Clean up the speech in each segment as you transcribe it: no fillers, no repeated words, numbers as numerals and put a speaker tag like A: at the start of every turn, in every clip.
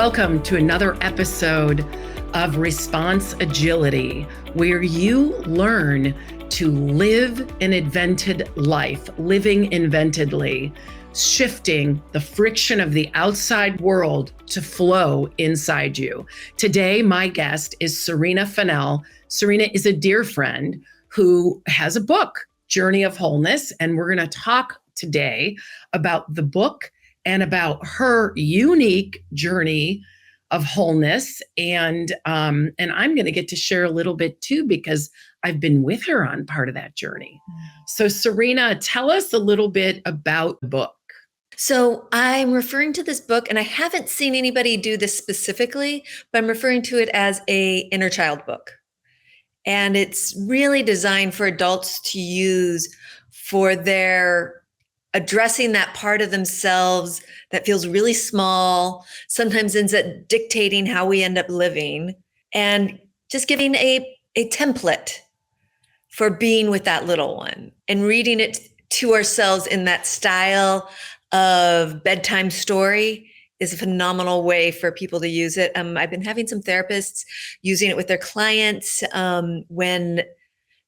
A: Welcome to another episode of Response Agility, where you learn to live an invented life, living inventedly, shifting the friction of the outside world to flow inside you. Today, my guest is Serena Fennell. Serena is a dear friend who has a book, Journey of Wholeness, and we're going to talk today about the book and about her unique journey of wholeness. And I'm going to get to share a little bit too, because I've been with her on part of that journey. So Serena, tell us a little bit about the book.
B: So I'm referring to this book, and I haven't seen anybody do this specifically, but I'm referring to it as a inner child book. And it's really designed for adults to use for their addressing that part of themselves that feels really small, sometimes ends up dictating how we end up living, and just giving a template for being with that little one and reading it to ourselves in that style of bedtime story is a phenomenal way for people to use it. I've been having some therapists using it with their clients when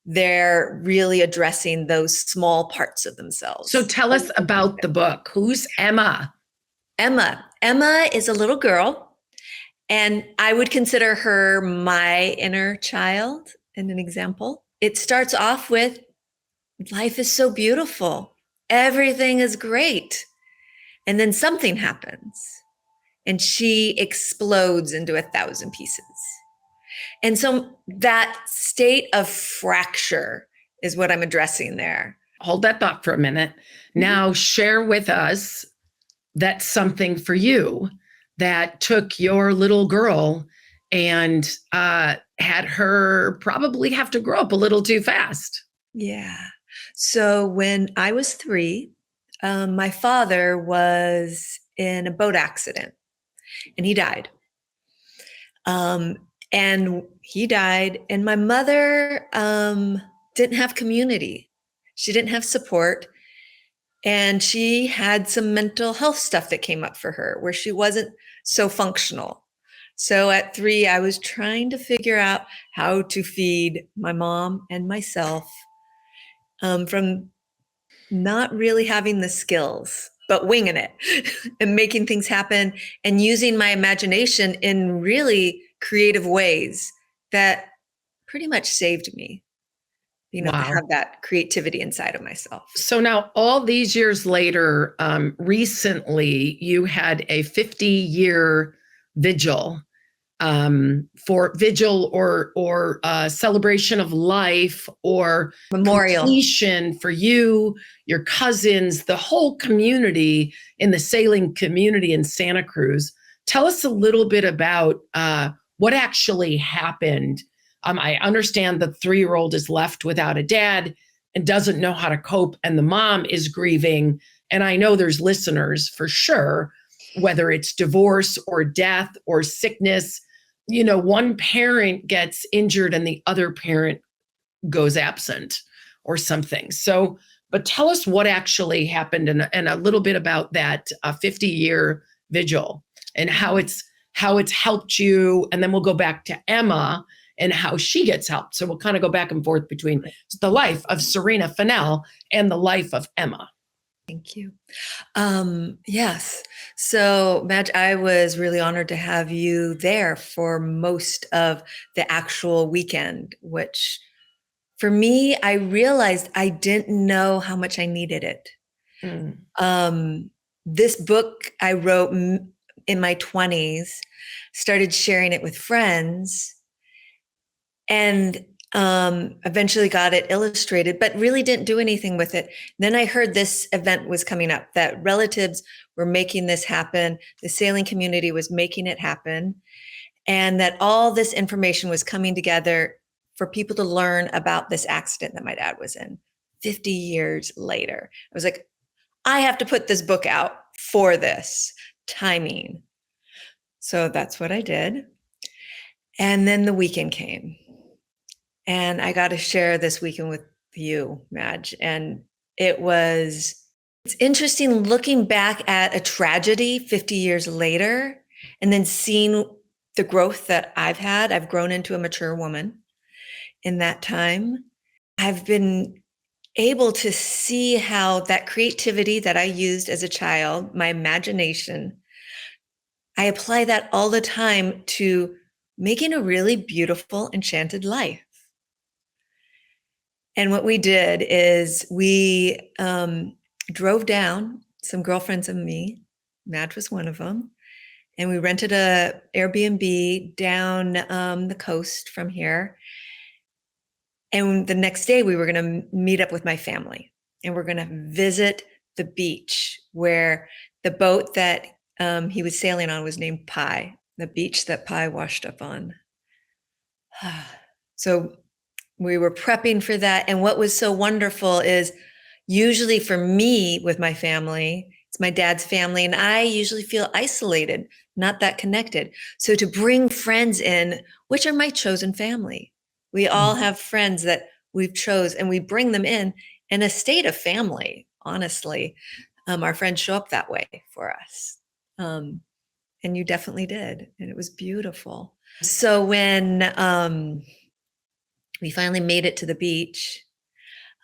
B: they're really addressing those small parts of themselves.
A: So tell us about the book. Who's Emma?
B: Emma is a little girl, and I would consider her my inner child and an example. It starts off with, life is so beautiful. Everything is great. And then something happens and she explodes into 1,000 pieces. And so that state of fracture is what I'm addressing there.
A: Hold that thought for a minute. Now share with us that's something for you that took your little girl and had her probably have to grow up a little too fast.
B: Yeah. So when I was 3, my father was in a boat accident and he died. And he died, and my mother didn't have community. She didn't have support, and she had some mental health stuff that came up for her where she wasn't so functional. So at 3, I was trying to figure out how to feed my mom and myself from not really having the skills, but winging it and making things happen and using my imagination in really creative ways that pretty much saved me, to have that creativity inside of myself.
A: So now all these years later, recently you had a 50-year vigil for vigil or celebration of life or
B: memorial
A: completion for you, your cousins, the whole community in the sailing community in Santa Cruz. Tell us a little bit about what actually happened. I understand the 3-year-old is left without a dad and doesn't know how to cope, and the mom is grieving. And I know there's listeners for sure, whether it's divorce or death or sickness, one parent gets injured and the other parent goes absent or something. So, but tell us what actually happened and a little bit about that 50-year vigil and how it's helped you. And then we'll go back to Emma and how she gets helped. So we'll kind of go back and forth between the life of Serena Fennell and the life of Emma.
B: Thank you. Yes. So, Madge, I was really honored to have you there for most of the actual weekend, which for me, I realized I didn't know how much I needed it. This book I wrote in my 20s, started sharing it with friends, and eventually got it illustrated, but really didn't do anything with it. Then I heard this event was coming up, that relatives were making this happen. The sailing community was making it happen. And that all this information was coming together for people to learn about this accident that my dad was in 50 years later. I was like, I have to put this book out for this timing. So that's what I did. And then the weekend came. And I got to share this weekend with you, Madge. And it's interesting looking back at a tragedy 50 years later and then seeing the growth that I've grown into a mature woman in that time. I've been able to see how that creativity that I used as a child, my imagination, I apply that all the time to making a really beautiful, enchanted life. And what we did is we drove down, some girlfriends and me, Madge was one of them, and we rented a Airbnb down the coast from here. And the next day we were going to meet up with my family, and we're going to visit the beach where the boat that he was sailing on was named Pi, the beach that Pi washed up on. So we were prepping for that. And what was so wonderful is, usually for me with my family, it's my dad's family, and I usually feel isolated, not that connected. So to bring friends in, which are my chosen family, we all have friends that we've chose, and we bring them in a state of family. Honestly, our friends show up that way for us. And you definitely did. And it was beautiful. So when we finally made it to the beach,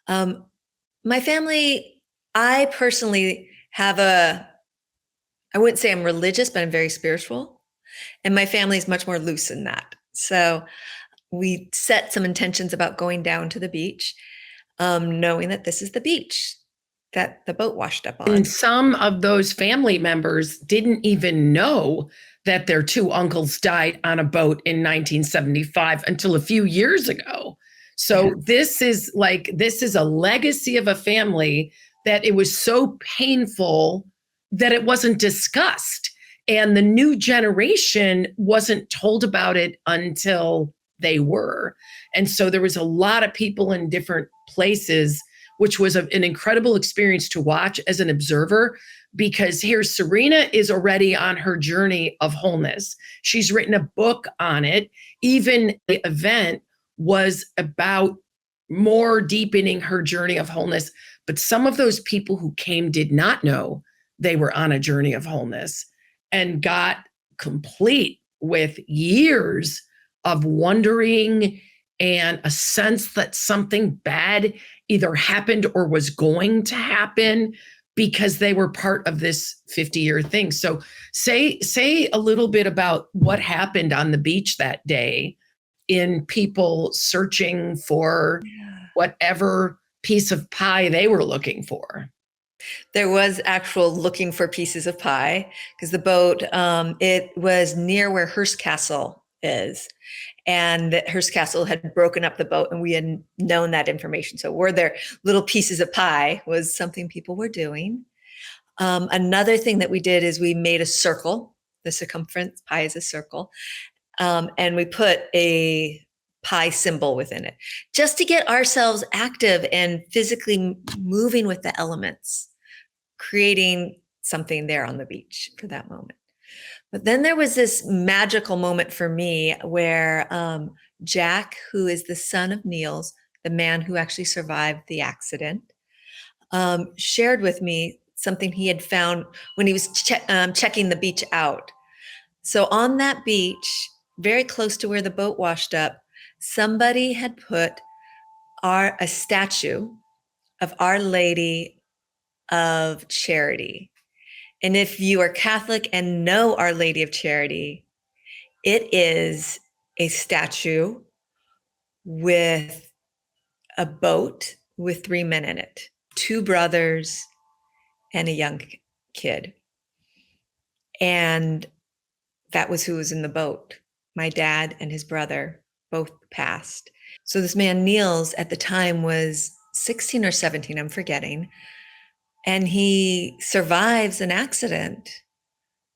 B: my family, I personally have I wouldn't say I'm religious, but I'm very spiritual. And my family is much more loose in that. So we set some intentions about going down to the beach, knowing that this is the beach that the boat washed up on.
A: And some of those family members didn't even know that their two uncles died on a boat in 1975 until a few years ago. So this is a legacy of a family that it was so painful that it wasn't discussed. And the new generation wasn't told about it until they were. And so there was a lot of people in different places, which was an incredible experience to watch as an observer, because here Serena is already on her journey of wholeness. She's written a book on it. Even the event was about more deepening her journey of wholeness. But some of those people who came did not know they were on a journey of wholeness and got complete with years of wondering and a sense that something bad either happened or was going to happen because they were part of this 50-year thing. So say a little bit about what happened on the beach that day in people searching for whatever piece of pie they were looking for.
B: There was actual looking for pieces of pie, because the boat, it was near where Hearst Castle is. And Hearst Castle had broken up the boat, and we had known that information. So were there little pieces of pie was something people were doing. Another thing that we did is we made a circle. The circumference, pie is a circle. And we put a pie symbol within it, just to get ourselves active and physically moving with the elements, creating something there on the beach for that moment. But then there was this magical moment for me where Jack, who is the son of Niels, the man who actually survived the accident, shared with me something he had found when he was checking the beach out. So on that beach, very close to where the boat washed up, somebody had put a statue of Our Lady of Charity. And if you are Catholic and know Our Lady of Charity, it is a statue with a boat with 3 men in it, 2 brothers and a young kid. And that was who was in the boat. My dad and his brother both passed. So this man, Niels, at the time was 16 or 17, I'm forgetting. And he survives an accident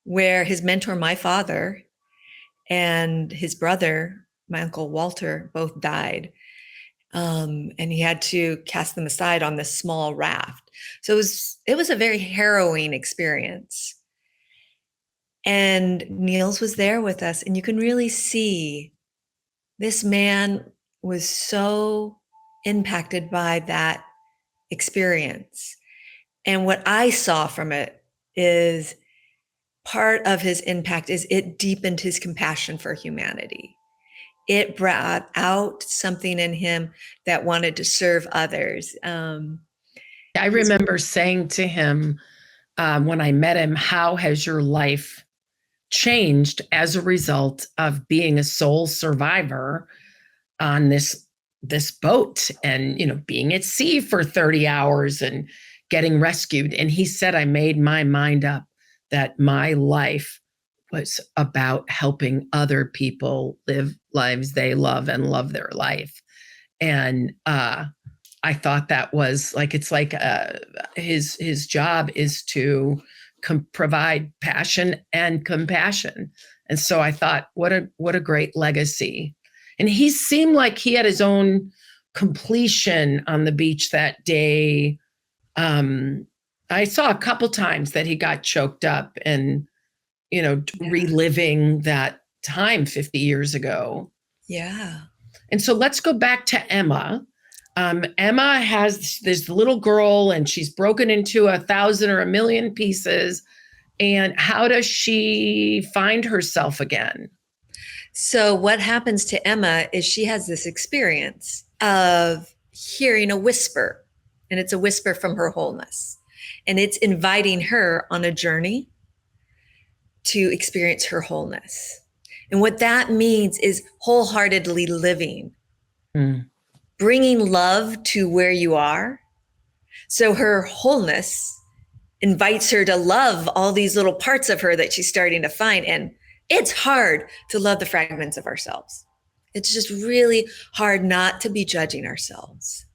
B: where his mentor, my father, and his brother, my uncle Walter, both died. And he had to cast them aside on this small raft. So it was a very harrowing experience. And Niels was there with us, and you can really see this man was so impacted by that experience. And what I saw from it is part of his impact is it deepened his compassion for humanity. It brought out something in him that wanted to serve others.
A: I remember saying to him when I met him, how has your life changed as a result of being a sole survivor on this boat and, being at sea for 30 hours and getting rescued? And he said, I made my mind up that my life was about helping other people live lives they love and love their life. And I thought that was like, it's like his job is to provide passion and compassion. And so I thought, what a great legacy. And he seemed like he had his own completion on the beach that day. I saw a couple times that he got choked up and, reliving that time 50 years ago.
B: Yeah.
A: And so let's go back to Emma. Emma has this little girl and she's broken into 1,000 or 1,000,000 pieces. And how does she find herself again?
B: So what happens to Emma is she has this experience of hearing a whisper, and it's a whisper from her wholeness. And it's inviting her on a journey to experience her wholeness. And what that means is wholeheartedly living, bringing love to where you are. So her wholeness invites her to love all these little parts of her that she's starting to find. And it's hard to love the fragments of ourselves. It's just really hard not to be judging ourselves.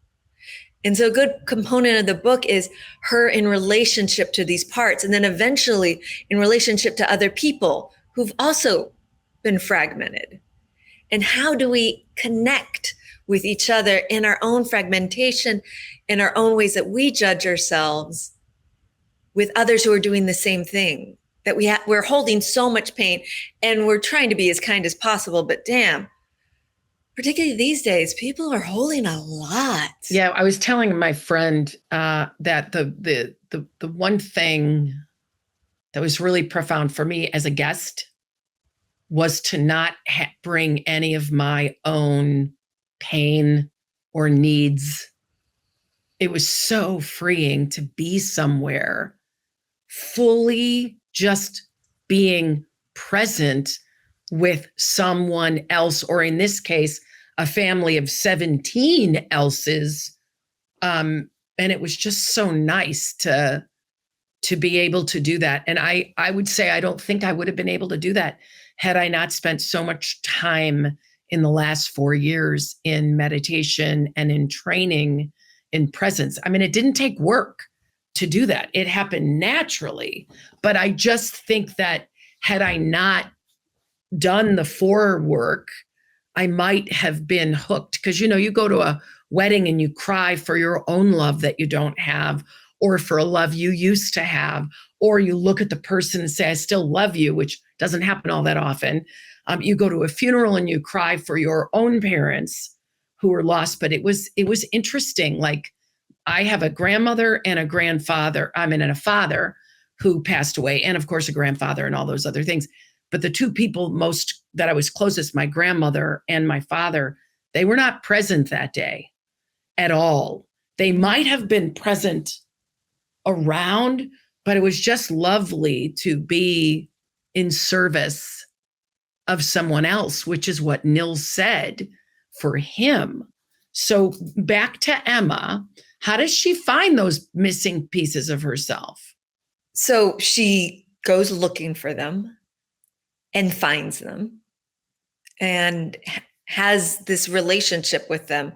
B: And so a good component of the book is her in relationship to these parts, and then eventually in relationship to other people who've also been fragmented. And how do we connect with each other in our own fragmentation, in our own ways that we judge ourselves with others who are doing the same thing, that we're holding so much pain and we're trying to be as kind as possible, but damn, particularly these days, people are holding a lot.
A: Yeah, I was telling my friend that the one thing that was really profound for me as a guest was to not bring any of my own pain or needs. It was so freeing to be somewhere fully just being present with someone else, or in this case, a family of 17 else's. And it was just so nice to be able to do that. And I would say, I don't think I would have been able to do that had I not spent so much time in the last 4 years in meditation and in training in presence. I mean, it didn't take work to do that. It happened naturally. But I just think that had I not done the forework, I might have been hooked. Because, you go to a wedding and you cry for your own love that you don't have, or for a love you used to have, or you look at the person and say, I still love you, which doesn't happen all that often. You go to a funeral and you cry for your own parents who were lost. But it was interesting. Like, I have a grandmother and a grandfather, and a father who passed away, and of course a grandfather and all those other things. But the two people most that I was closest, my grandmother and my father, they were not present that day at all. They might have been present around, but it was just lovely to be in service of someone else, which is what Nils said for him. So back to Emma, how does she find those missing pieces of herself?
B: So she goes looking for them and finds them and has this relationship with them.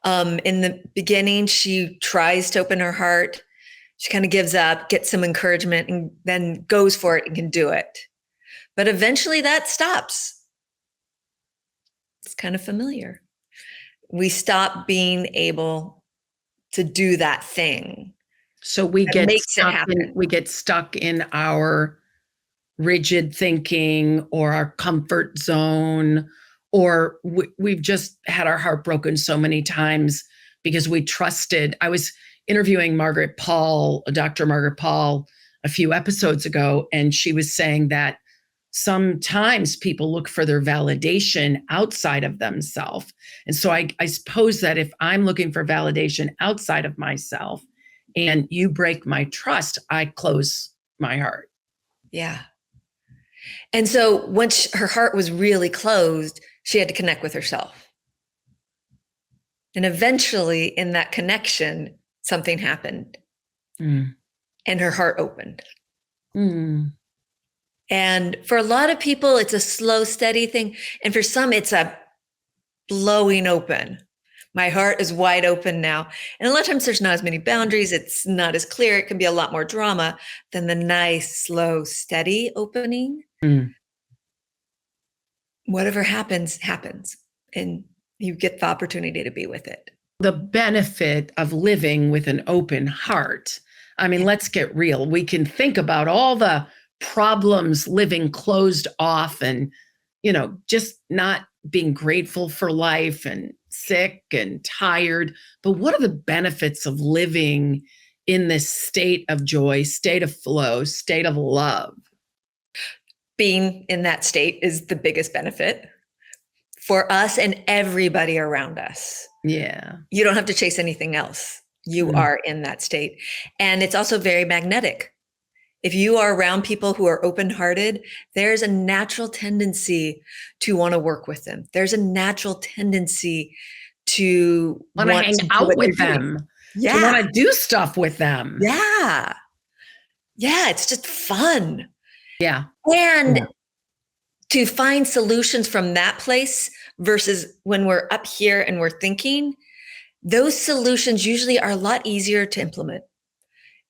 B: In the beginning, she tries to open her heart. She kind of gives up, gets some encouragement, and then goes for it and can do it. But eventually that stops. It's kind of familiar. We stop being able to do that thing.
A: So we get stuck in our rigid thinking or our comfort zone, or we've just had our heart broken so many times because we trusted. I was interviewing Dr. Margaret Paul, a few episodes ago, and she was saying that sometimes people look for their validation outside of themselves. And so I suppose that if I'm looking for validation outside of myself and you break my trust, I close my heart.
B: Yeah. And so once her heart was really closed, she had to connect with herself. And eventually in that connection, something happened and her heart opened. And for a lot of people, it's a slow, steady thing. And for some, it's a blowing open. My heart is wide open now. And a lot of times there's not as many boundaries. It's not as clear. It can be a lot more drama than the nice, slow, steady opening. Whatever happens, happens. And you get the opportunity to be with it.
A: The benefit of living with an open heart. I mean, let's get real. We can think about all the problems living closed off and, just not being grateful for life and sick and tired. But what are the benefits of living in this state of joy, state of flow, state of love?
B: Being in that state is the biggest benefit for us and everybody around us.
A: Yeah.
B: You don't have to chase anything else. You are in that state. And it's also very magnetic. If you are around people who are open-hearted, there's a natural tendency to want to work with them. There's a natural tendency to
A: want to hang out with them.
B: Yeah.
A: To want to do stuff with them.
B: Yeah. Yeah. It's just fun.
A: Yeah.
B: And to find solutions from that place versus when we're up here and we're thinking, those solutions usually are a lot easier to implement.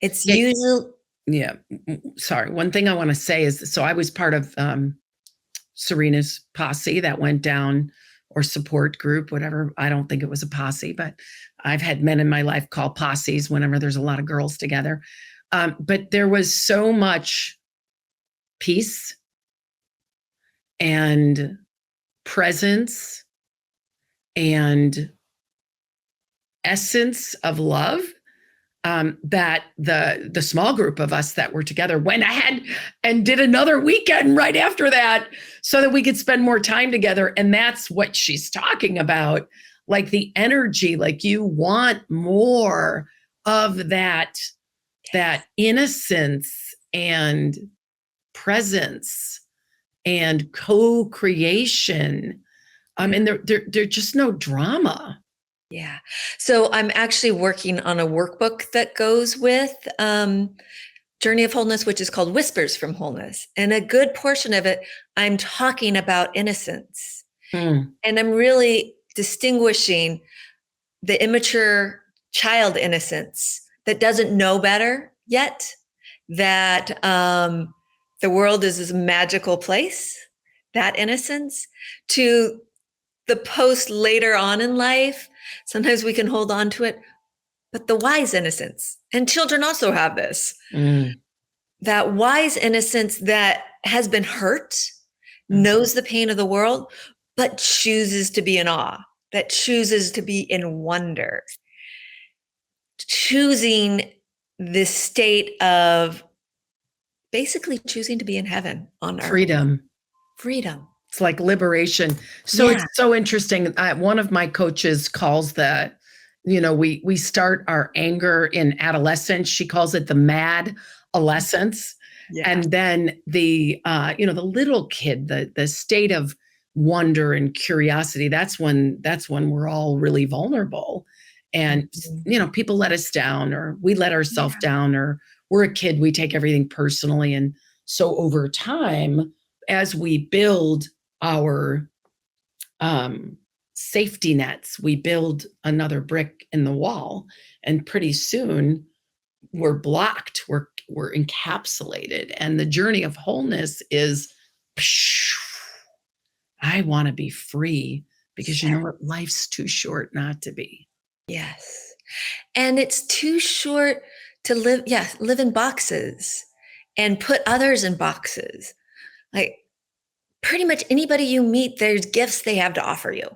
B: It's usually...
A: Yeah. Sorry. One thing I want to say is, so I was part of Serena's posse that went down, or support group, whatever. I don't think it was a posse, but I've had men in my life call posses whenever there's a lot of girls together. But there was so much peace and presence and essence of love, that the small group of us that were together went ahead and did another weekend right after that so that we could spend more time together. And that's what she's talking about. Like the energy, like you want more of that innocence and presence and co-creation. And there's just no drama.
B: Yeah. So I'm actually working on a workbook that goes with Journey of Wholeness, which is called Whispers from Wholeness. And a good portion of it, I'm talking about innocence. And I'm really distinguishing the immature child innocence that doesn't know better yet, that the world is this magical place, that innocence, to the post later on in life. Sometimes we can hold on to it, but the wise innocence, and children also have this, that wise innocence that has been hurt, knows the pain of the world, but chooses to be in awe, that chooses to be in wonder, choosing this state of basically choosing to be in heaven on earth. Freedom.
A: It's like liberation. So It's so interesting. One of my coaches calls we start our anger in adolescence. She calls it the mad adolescence. Yeah. And then the little kid, the state of wonder and curiosity, that's when we're all really vulnerable. And, people let us down, or we let ourselves down, or we're a kid, we take everything personally. And so over time, as we build our safety nets, we build another brick in the wall, and pretty soon we're blocked, we're encapsulated. And the journey of wholeness is, I want to be free, because you know what? Life's too short not to be.
B: Yes. And it's too short to live in boxes and put others in boxes. Like, pretty much anybody you meet, there's gifts they have to offer you.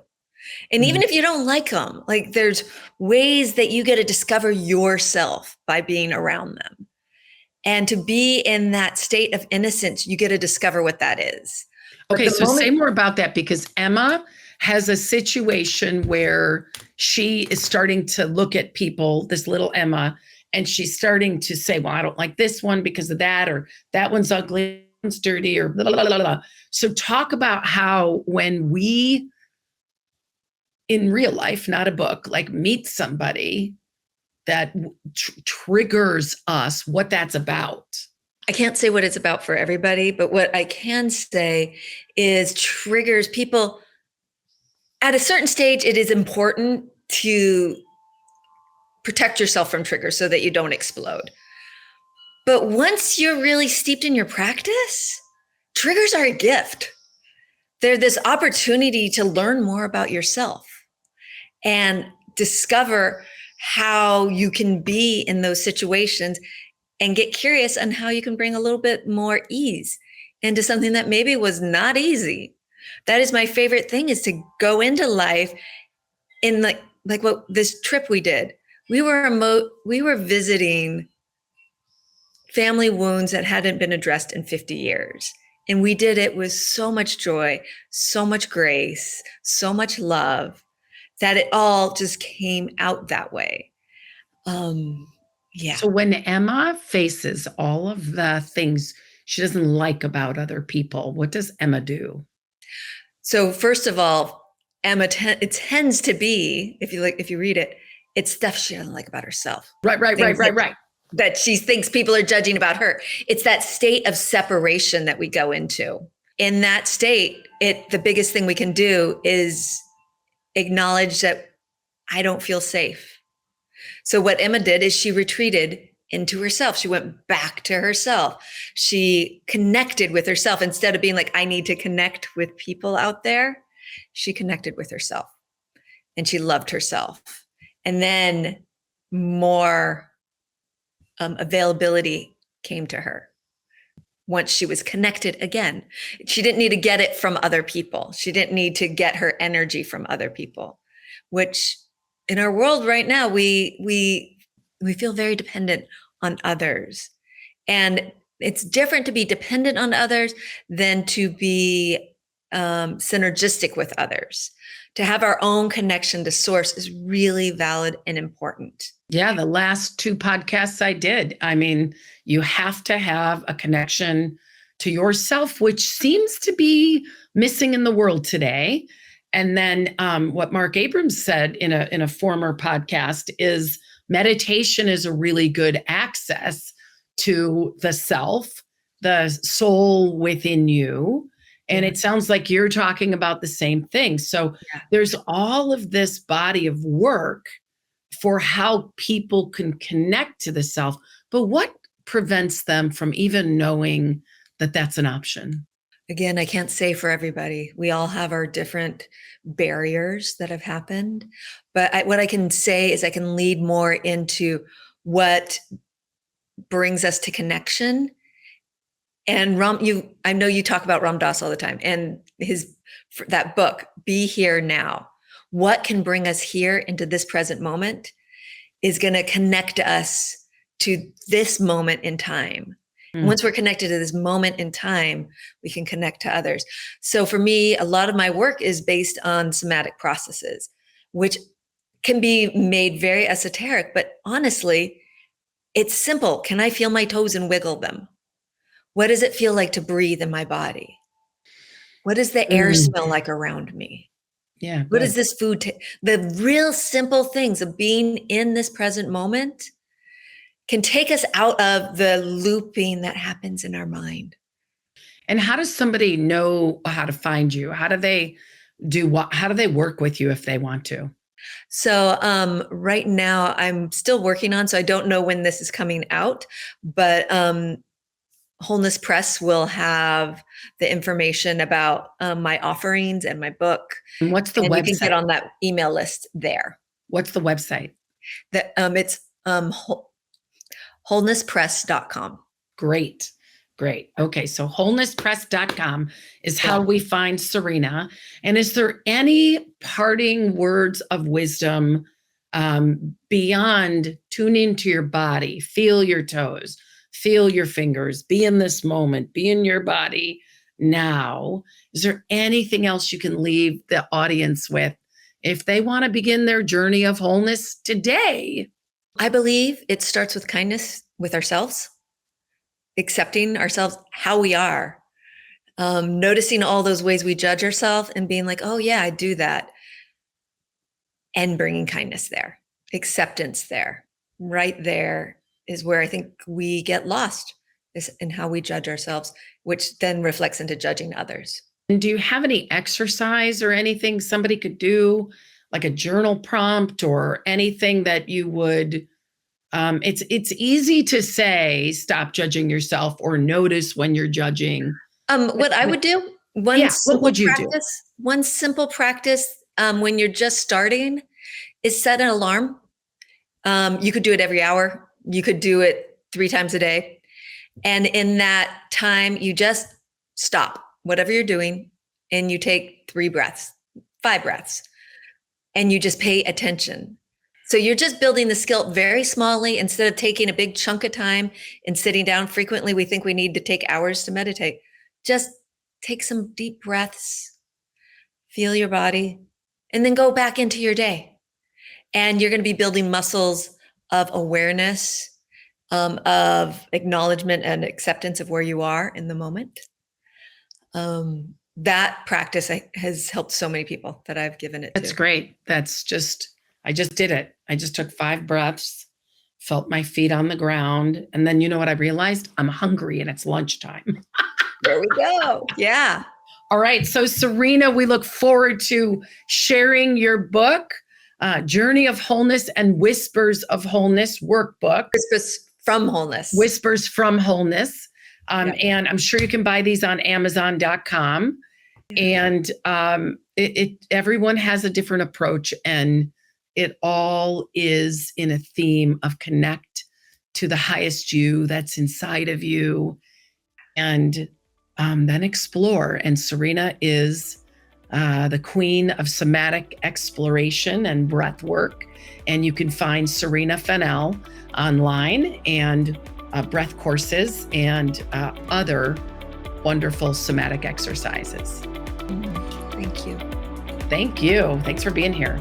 B: And even if you don't like them, like, there's ways that you get to discover yourself by being around them. And to be in that state of innocence, you get to discover what that is.
A: Okay, so say more about that, because Emma has a situation where she is starting to look at people, this little Emma, and she's starting to say, well, I don't like this one because of that, or that one's ugly, one's dirty, or blah, blah, blah, blah. So talk about how when we, in real life, not a book, like meet somebody that triggers us, what that's about.
B: I can't say what it's about for everybody, but what I can say is triggers people. At a certain stage, it is important to protect yourself from triggers so that you don't explode. But once you're really steeped in your practice, triggers are a gift. They're this opportunity to learn more about yourself and discover how you can be in those situations and get curious on how you can bring a little bit more ease into something that maybe was not easy. That is my favorite thing, is to go into life in like what this trip we did. We were visiting family wounds that hadn't been addressed in 50 years. And we did it with so much joy, so much grace, so much love, that it all just came out that way. Yeah.
A: So when Emma faces all of the things she doesn't like about other people, what does Emma do?
B: So first of all, Emma, it tends to be, if you read it, it's stuff she doesn't like about herself.
A: Right.
B: That she thinks people are judging about her. It's that state of separation that we go into. In that state, the biggest thing we can do is acknowledge that I don't feel safe. So what Emma did is she retreated into herself. She went back to herself. She connected with herself instead of being like, I need to connect with people out there. She connected with herself and she loved herself. And then more availability came to her once she was connected again. She didn't need to get it from other people. She didn't need to get her energy from other people, which in our world right now, we feel very dependent on others. And it's different to be dependent on others than to be synergistic with others. To have our own connection to source is really valid and important.
A: Yeah, the last 2 podcasts I did, I mean, you have to have a connection to yourself, which seems to be missing in the world today. And then what Mark Abrams said in a former podcast is meditation is a really good access to the self, the soul within you. And it sounds like you're talking about the same thing. So there's all of this body of work for how people can connect to the self. But what prevents them from even knowing that that's an option?
B: Again, I can't say for everybody. We all have our different barriers that have happened. But what I can say is I can lead more into what brings us to connection. And I know you talk about Ram Dass all the time, and that book, Be Here Now. What can bring us here into this present moment is going to connect us to this moment in time. Once we're connected to this moment in time, we can connect to others. So for me, a lot of my work is based on somatic processes, which can be made very esoteric, but honestly, it's simple. Can I feel my toes and wiggle them? What does it feel like to breathe in my body? What does the air smell like around me?
A: Yeah.
B: What is this food? The real simple things of being in this present moment can take us out of the looping that happens in our mind.
A: And how does somebody know how to find you? How do they do what? How do they work with you if they want to?
B: So right now I'm still working on, so I don't know when this is coming out, but Wholeness Press will have the information about my offerings and my book.
A: And what's the
B: and
A: website?
B: You can get on that email list there.
A: What's the website?
B: It's wholenesspress.com.
A: Great. Okay, so wholenesspress.com is how we find Serena. And is there any parting words of wisdom beyond tune into your body, feel your toes, feel your fingers, be in this moment, be in your body now. Is there anything else you can leave the audience with if they want to begin their journey of wholeness today?
B: I believe it starts with kindness with ourselves, accepting ourselves how we are, noticing all those ways we judge ourselves and being like, oh yeah, I do that. And bringing kindness there, acceptance there. Right there is where I think we get lost, is in how we judge ourselves, which then reflects into judging others.
A: And do you have any exercise or anything somebody could do, like a journal prompt or anything that you would, it's easy to say, stop judging yourself or notice when you're judging.
B: What I would do,
A: what would you do?
B: One simple practice when you're just starting is set an alarm. You could do it every hour. You could do it 3 times a day. And in that time, you just stop whatever you're doing and you take 3 breaths, 5 breaths, and you just pay attention. So you're just building the skill very smallly instead of taking a big chunk of time and sitting down. Frequently, we think we need to take hours to meditate. Just take some deep breaths, feel your body, and then go back into your day. And you're going to be building muscles of awareness, of acknowledgement and acceptance of where you are in the moment. That practice has helped so many people that I've given it to.
A: That's great. I just did it. I just took 5 breaths, felt my feet on the ground. And then you know what I realized? I'm hungry and it's lunchtime.
B: There we go. Yeah.
A: All right. So Serena, we look forward to sharing your book, Journey of Wholeness and Whispers of Wholeness workbook.
B: Whispers from Wholeness.
A: Whispers from Wholeness. And I'm sure you can buy these on Amazon.com. And everyone has a different approach, and it all is in a theme of connect to the highest you that's inside of you, and then explore. And Serena is the queen of somatic exploration and breath work. And you can find Serena Fennell online and breath courses and other wonderful somatic exercises.
B: Thank you.
A: Thank you. Thanks for being here.